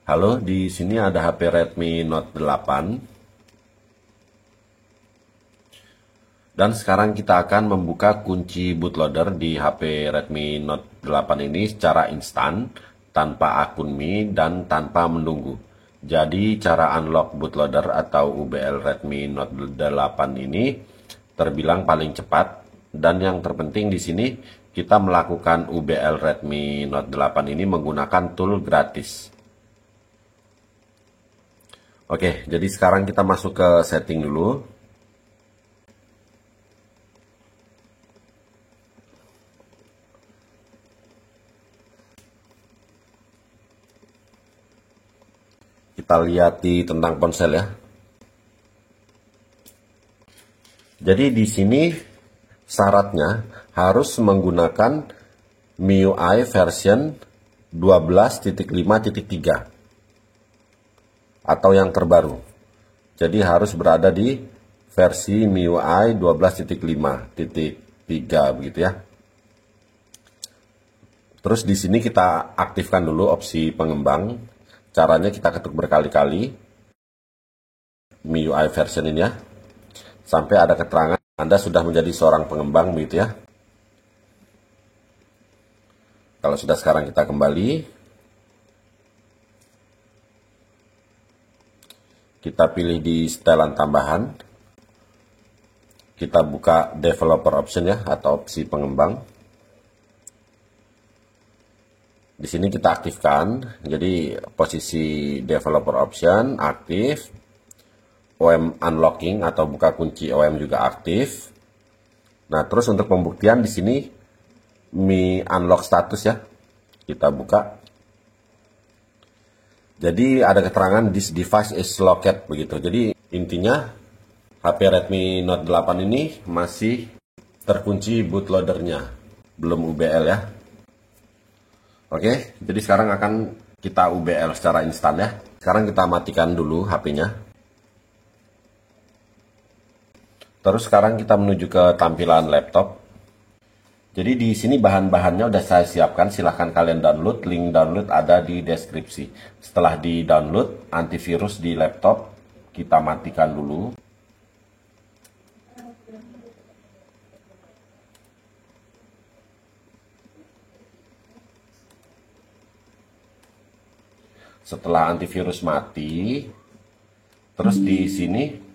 Halo, di sini ada HP Redmi Note 8. Dan sekarang kita akan membuka kunci bootloader di HP Redmi Note 8 ini secara instan, tanpa akun Mi dan tanpa menunggu. Jadi cara unlock bootloader atau UBL Redmi Note 8 ini terbilang paling cepat, dan yang terpenting di sini kita melakukan UBL Redmi Note 8 ini menggunakan tool gratis. Oke, jadi sekarang kita masuk ke setting dulu. Kita lihat di tentang ponsel ya. Jadi di sini syaratnya harus menggunakan MIUI version 12.5.3 atau yang terbaru. Jadi harus berada di versi MIUI 12.5.3 begitu ya. Terus di sini kita aktifkan dulu opsi pengembang. Caranya kita ketuk berkali-kali MIUI version ini ya, sampai ada keterangan Anda sudah menjadi seorang pengembang begitu ya. Kalau sudah, sekarang kita kembali. Kita pilih di setelan tambahan. Kita buka developer option ya, atau opsi pengembang. Di sini kita aktifkan, jadi posisi developer option aktif, OEM unlocking atau buka kunci OEM juga aktif. Nah, terus untuk pembuktian di sini Mi unlock status ya, kita buka. Jadi ada keterangan this device is locked begitu. Jadi intinya HP Redmi Note 8 ini masih terkunci bootloadernya, belum UBL ya. Oke, jadi sekarang akan kita UBL secara instan ya. Sekarang kita matikan dulu HP-nya. Terus sekarang kita menuju ke tampilan laptop. Jadi di sini bahan-bahannya udah saya siapkan, silahkan kalian download. Link download ada di deskripsi. Setelah di-download, antivirus di laptop kita matikan dulu. Setelah antivirus mati, terus di sini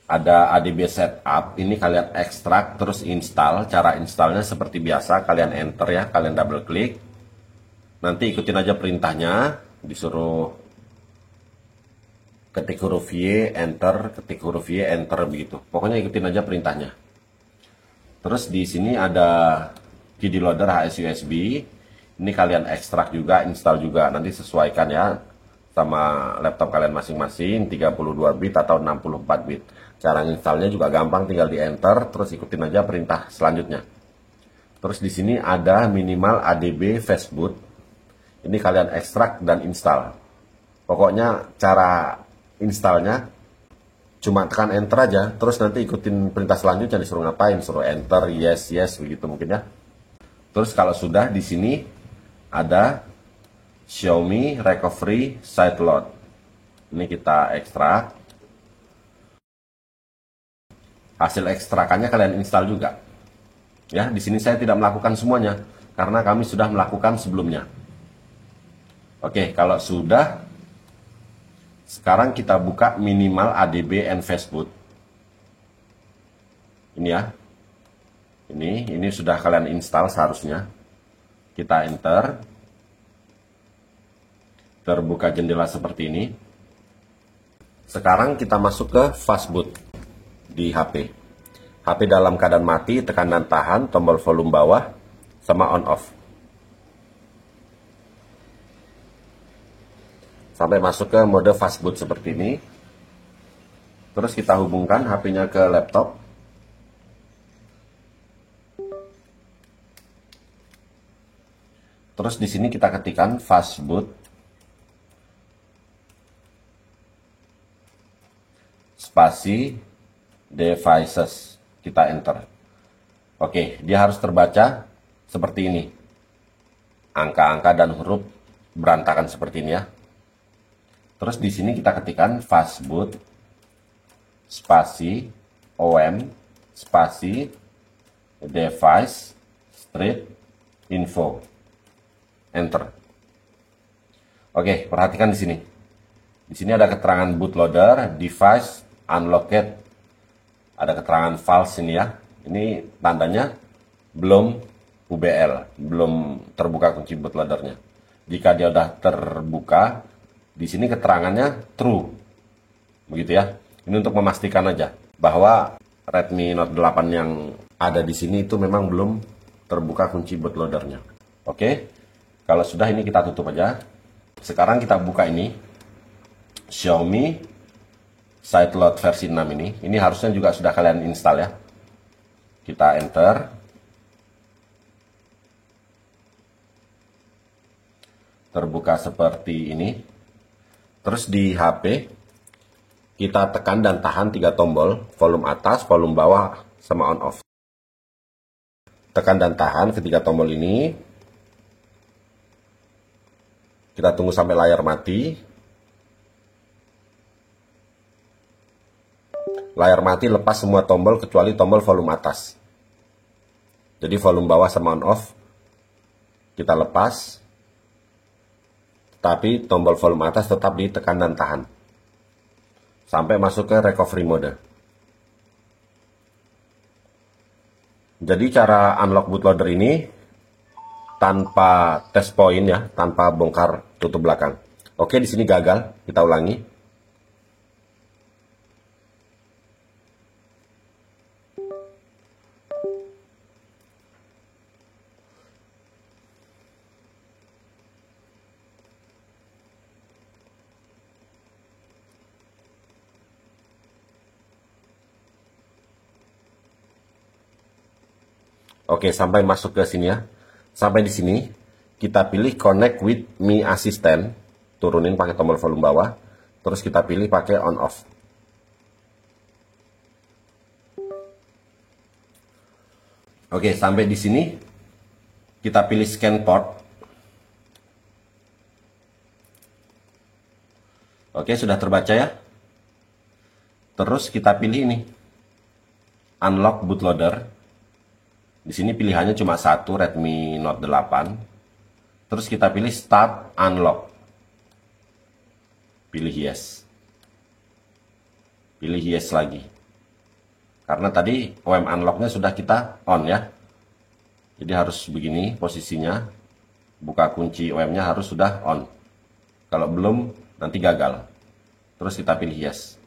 ada ADB setup. Ini kalian ekstrak terus install. Cara installnya seperti biasa, kalian enter ya, kalian double klik. Nanti ikutin aja perintahnya, disuruh ketik huruf Y, enter, ketik huruf Y, enter begitu. Pokoknya ikutin aja perintahnya. Terus di sini ada CD loader HS USB. Ini kalian ekstrak juga, install juga, nanti sesuaikan ya sama laptop kalian masing-masing, 32 bit atau 64 bit. Cara installnya juga gampang, tinggal di enter, terus ikutin aja perintah selanjutnya. Terus di sini ada minimal ADB fastboot. Ini kalian ekstrak dan install. Pokoknya cara installnya cuma tekan enter aja, terus nanti ikutin perintah selanjutnya, disuruh ngapain, suruh enter, yes, yes, begitu mungkin ya. Terus kalau sudah, di sini ada Xiaomi Recovery Side Load. Ini kita ekstrak. Hasil ekstrakannya kalian install juga. Ya, di sini saya tidak melakukan semuanya karena kami sudah melakukan sebelumnya. Oke, kalau sudah, sekarang kita buka minimal ADB and fastboot. Ini ya. Ini sudah kalian install seharusnya. Kita enter. Terbuka jendela seperti ini. Sekarang kita masuk ke fastboot di HP. HP dalam keadaan mati, tekan dan tahan tombol volume bawah sama on off. Sampai masuk ke mode fastboot seperti ini. Terus kita hubungkan HP-nya ke laptop. Terus di sini kita ketikkan fastboot spasi devices, kita enter. Oke, dia harus terbaca seperti ini. angka-angka dan huruf berantakan seperti ini ya. Terus di sini kita ketikkan fastboot spasi om spasi device strip info, enter. Oke, perhatikan di sini. Di sini ada keterangan bootloader device unlocked. Ada keterangan false ini ya. Ini tandanya belum UBL, belum terbuka kunci bootloadernya. Jika dia udah terbuka, di sini keterangannya true. Begitu ya. Ini untuk memastikan aja bahwa Redmi Note 8 yang ada di sini itu memang belum terbuka kunci bootloadernya. Oke. Kalau sudah, ini kita tutup aja. Sekarang kita buka ini Xiaomi Sideload versi 6 ini. Ini harusnya juga sudah kalian install ya. Kita enter. Terbuka seperti ini. Terus di HP kita tekan dan tahan 3 tombol, volume atas, volume bawah, sama on off. Tekan dan tahan ketiga tombol ini. Kita tunggu sampai layar mati. Layar mati, lepas semua tombol kecuali tombol volume atas. Jadi volume bawah sama on off kita lepas, tapi tombol volume atas tetap ditekan dan tahan sampai masuk ke recovery mode. Jadi cara unlock bootloader ini tanpa test point ya, tanpa bongkar tutup belakang. Oke, di sini gagal, kita ulangi. Oke, sampai masuk ke sini ya. Sampai di sini, kita pilih Connect with Mi Assistant. Turunin pakai tombol volume bawah. Terus kita pilih pakai on off. Oke, sampai di sini, kita pilih scan port. Oke, sudah terbaca ya. Terus kita pilih ini, Unlock Bootloader. Di sini pilihannya cuma satu, Redmi Note 8. Terus kita pilih Start Unlock. Pilih Yes. Pilih Yes lagi. Karena tadi OM Unlock-nya sudah kita on ya. Jadi harus begini posisinya. Buka kunci OM-nya harus sudah on. Kalau belum, nanti gagal. Terus kita pilih Yes.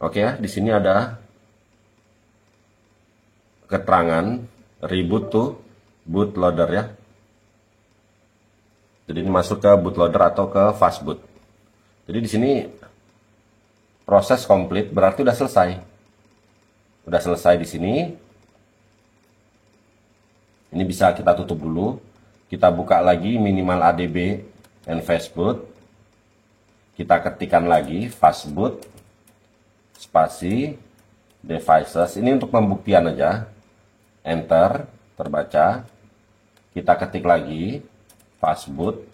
Oke ya, di sini ada keterangan reboot to bootloader ya. Jadi ini masuk ke bootloader atau ke fastboot. Jadi di sini proses komplit, berarti udah selesai. Udah selesai di sini. Ini bisa kita tutup dulu. Kita buka lagi minimal ADB and fastboot. Kita ketikkan lagi fastboot spasi devices. Ini untuk pembuktian aja. Enter, terbaca. Kita ketik lagi fastboot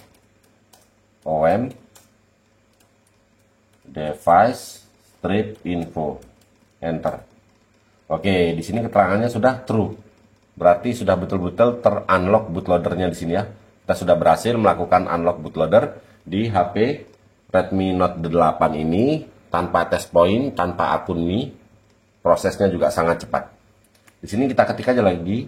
om device strip info, enter. Oke, di sini keterangannya sudah true. Berarti sudah betul-betul ter-unlock bootloadernya di sini ya. Kita sudah berhasil melakukan unlock bootloader di HP Redmi Note 8 ini tanpa test point, tanpa akun Mi. Prosesnya juga sangat cepat. Di sini kita ketik aja lagi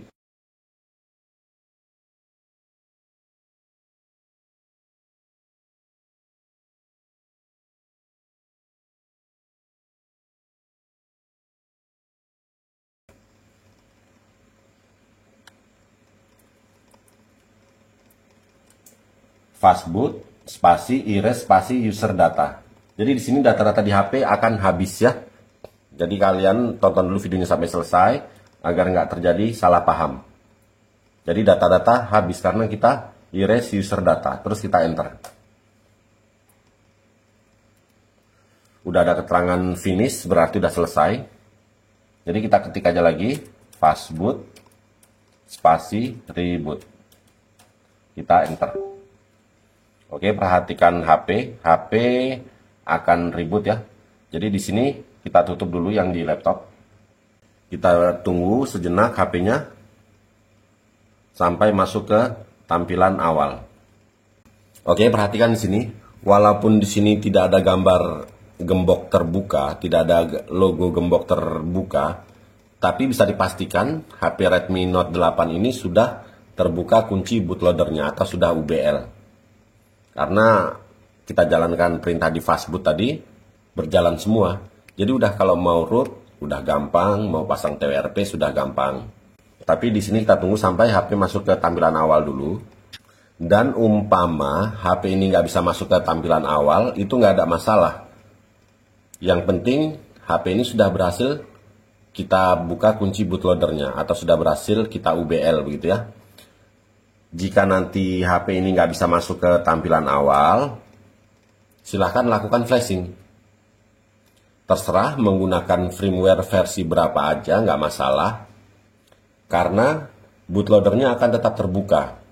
fastboot spasi erase spasi user data. Jadi di sini data-data di HP akan habis ya. Jadi kalian tonton dulu videonya sampai selesai agar nggak terjadi salah paham. Jadi data-data habis karena kita erase user data. Terus kita enter. Udah ada keterangan finish, berarti udah selesai. Jadi kita ketik aja lagi fastboot spasi reboot. Kita enter. Oke, perhatikan HP akan reboot ya. Jadi di sini kita tutup dulu yang di laptop. Kita tunggu sejenak HP-nya sampai masuk ke tampilan awal. Oke, perhatikan di sini. Walaupun di sini tidak ada gambar gembok terbuka, tidak ada logo gembok terbuka, tapi bisa dipastikan HP Redmi Note 8 ini sudah terbuka kunci bootloadernya atau sudah UBL. Karena kita jalankan perintah di fastboot tadi, berjalan semua. Jadi udah kalau mau root, udah gampang, mau pasang TWRP sudah gampang. Tapi di sini kita tunggu sampai HP masuk ke tampilan awal dulu. Dan umpama HP ini nggak bisa masuk ke tampilan awal, itu nggak ada masalah. Yang penting HP ini sudah berhasil kita buka kunci bootloadernya atau sudah berhasil kita UBL begitu ya. Jika nanti HP ini nggak bisa masuk ke tampilan awal, silahkan lakukan flashing. Terserah menggunakan firmware versi berapa aja, nggak masalah. Karena bootloadernya akan tetap terbuka.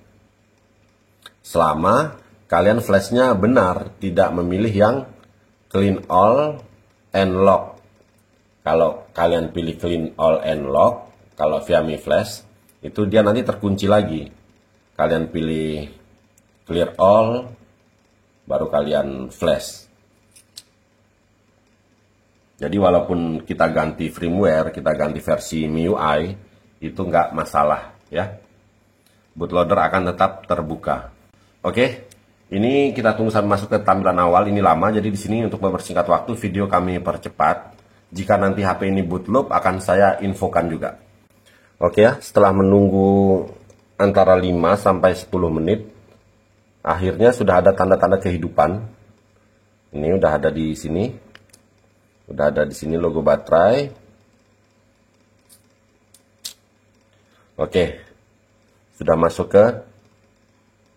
Selama kalian flashnya benar, tidak memilih yang clean all and lock. Kalau kalian pilih clean all and lock, kalau via Mi Flash, itu dia nanti terkunci lagi. Kalian pilih clear all, baru kalian flash. Jadi walaupun kita ganti firmware, kita ganti versi MIUI, itu nggak masalah ya. Bootloader akan tetap terbuka. Oke, ini kita tunggu sampai masuk ke tampilan awal. Ini lama, jadi di sini untuk mempersingkat waktu video kami percepat. Jika nanti HP ini bootloop akan saya infokan juga. Oke ya, setelah menunggu antara 5 sampai 10 menit, akhirnya sudah ada tanda-tanda kehidupan. Ini udah ada di sini. Udah ada di sini logo baterai. Oke. Sudah masuk ke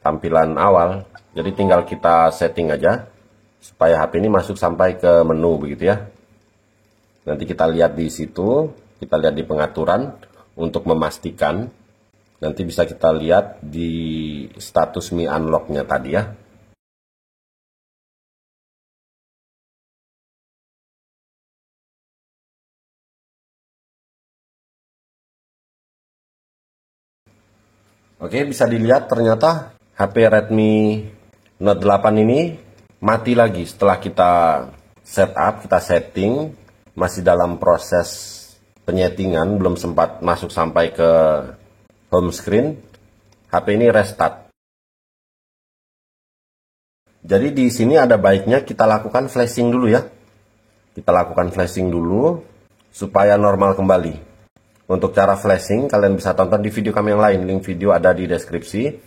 tampilan awal. Jadi tinggal kita setting aja supaya HP ini masuk sampai ke menu begitu ya. Nanti kita lihat di situ, kita lihat di pengaturan untuk memastikan. Nanti bisa kita lihat di status Mi Unlock-nya tadi ya. Oke, bisa dilihat ternyata HP Redmi Note 8 ini mati lagi setelah kita setup, kita setting, masih dalam proses penyetingan, belum sempat masuk sampai ke home screen, HP ini restart. Jadi di sini ada baiknya kita lakukan flashing dulu ya. Kita lakukan flashing dulu supaya normal kembali. Untuk cara flashing, kalian bisa tonton di video kami yang lain. Link video ada di deskripsi.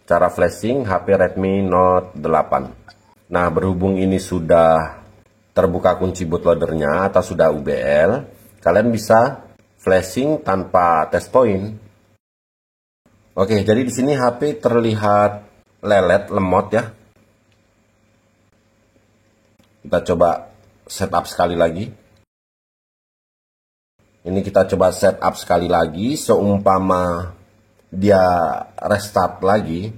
Cara flashing HP Redmi Note 8. Nah, berhubung ini sudah terbuka kunci bootloadernya atau sudah UBL, kalian bisa flashing tanpa test point. Oke, jadi di sini HP terlihat lelet, lemot ya. Kita coba setup sekali lagi. Ini kita coba setup sekali lagi, seumpama dia restart lagi,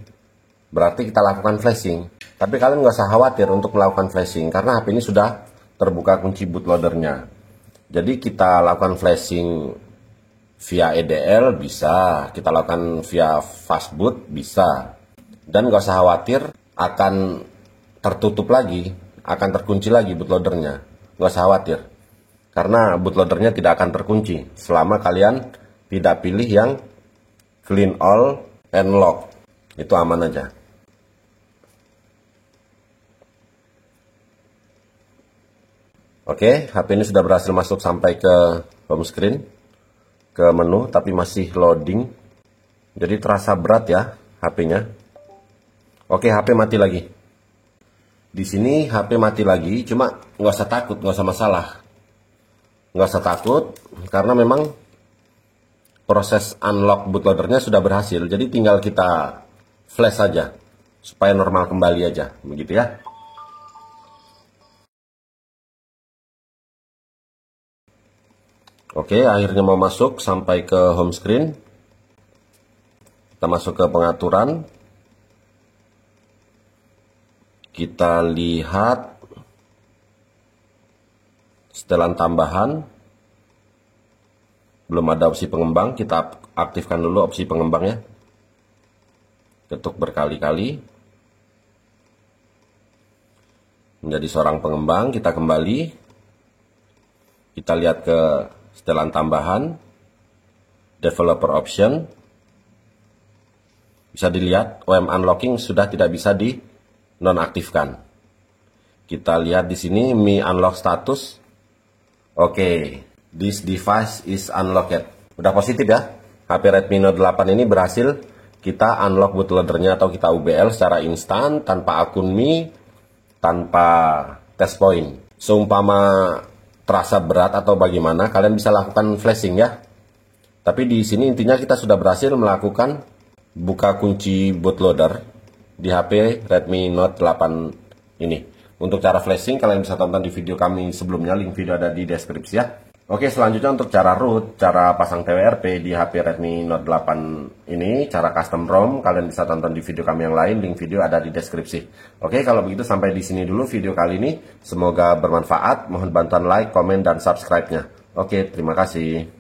berarti kita lakukan flashing. Tapi kalian nggak usah khawatir untuk melakukan flashing, karena HP ini sudah terbuka kunci bootloadernya. Jadi kita lakukan flashing via EDL bisa, kita lakukan via fastboot bisa. Dan nggak usah khawatir akan tertutup lagi, akan terkunci lagi bootloadernya. Nggak usah khawatir. Karena bootloadernya tidak akan terkunci selama kalian tidak pilih yang clean all and lock. Itu aman aja. Oke, HP ini sudah berhasil masuk sampai ke home screen, ke menu, tapi masih loading. Jadi terasa berat ya HP-nya. Oke, HP mati lagi. Di sini HP mati lagi, cuma nggak usah takut, nggak usah masalah. Nggak usah takut, karena memang proses unlock bootloadernya sudah berhasil. Jadi tinggal kita flash saja, supaya normal kembali aja, begitu ya. Oke, akhirnya mau masuk sampai ke home screen. Kita masuk ke pengaturan. Kita lihat setelan tambahan. Belum ada opsi pengembang, kita aktifkan dulu opsi pengembangnya. Ketuk berkali-kali. Menjadi seorang pengembang, kita kembali. Kita lihat ke setelan tambahan. Developer option. Bisa dilihat, OEM unlocking sudah tidak bisa di nonaktifkan. Kita lihat di sini Mi unlock status. Oke, this device is unlocked. Udah positif ya. HP Redmi Note 8 ini berhasil kita unlock bootloadernya atau kita UBL secara instan tanpa akun Mi, tanpa test point. Seumpama terasa berat atau bagaimana, kalian bisa lakukan flashing ya. Tapi di sini intinya kita sudah berhasil melakukan buka kunci bootloader di HP Redmi Note 8 ini. Untuk cara flashing kalian bisa tonton di video kami sebelumnya, link video ada di deskripsi ya. Oke, selanjutnya untuk cara root, cara pasang TWRP di HP Redmi Note 8 ini, cara custom ROM kalian bisa tonton di video kami yang lain, link video ada di deskripsi. Oke, kalau begitu sampai di sini dulu video kali ini. Semoga bermanfaat. Mohon bantuan like, komen, dan subscribe-nya. Oke, terima kasih.